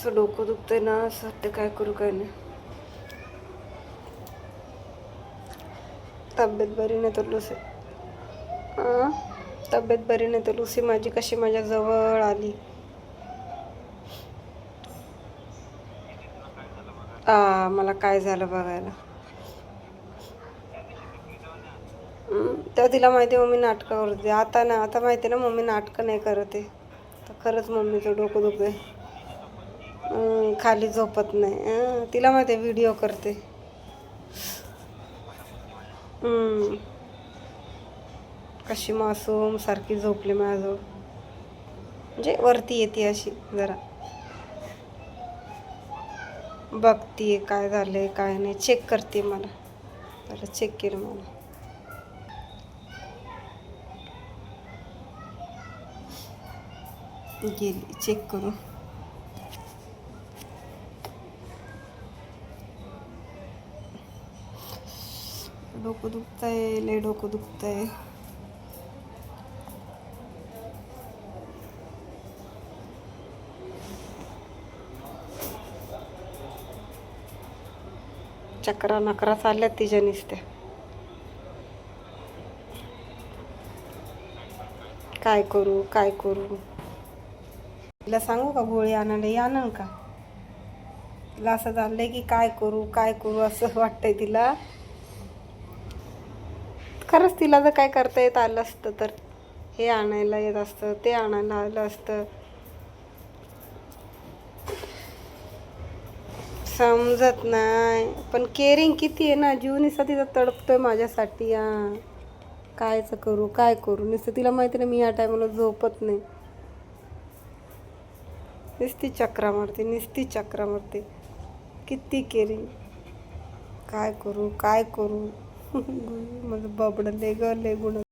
असं डोकं दुखतंय ना, असं वाटतं काय करू काय नाही. तब्येत बरी नाही तर लुसी तब्येत बरी नाही तर लुसी माझी कशी माझ्या जवळ आली. मला काय झालं बघायला. तेव्हा तिला माहिती मम्मी नाटकं करते. आता ना, आता माहिती ना मम्मी नाटकं नाही करत आहे. तर खरंच मम्मीचं डोकं दुखतंय. खाली झोपत नाही. तिला माहिती आहे व्हिडिओ करते. हम्म, कशी मासूम सारखी झोपली माझ्याजवळ. म्हणजे वरती येते अशी जरा बघतीये काय झालंय काय नाही, चेक करते मला. जरा चेक केलं मला. गेली चेक करून. डोकं दुखतंय, लय डोकं दुखतंय. चक्रा नकरा चालल्यात तिच्या नुसत्या. काय करू काय करू. तिला सांगू का गोळी आणायला, या आणन का. तिला असं झालंय की काय करू काय करू असं वाटतंय तिला. खरंच तिला जर काय करता येत आलं असतं तर हे आणायला येत असतं, ते आणायला आलं असतं. समजत नाही, पण केअरिंग किती आहे ना. जीव नुसता तिचा तडपतोय माझ्यासाठी. कायचं करू काय करू. नुसतं तिला माहिती ना मी या टायमाला झोपत नाही. नुसती चक्रा मारते, नुसती चक्रा मारते. किती केअरिंग. काय करू काय करू. माझं बबडं लय ग लय गुण.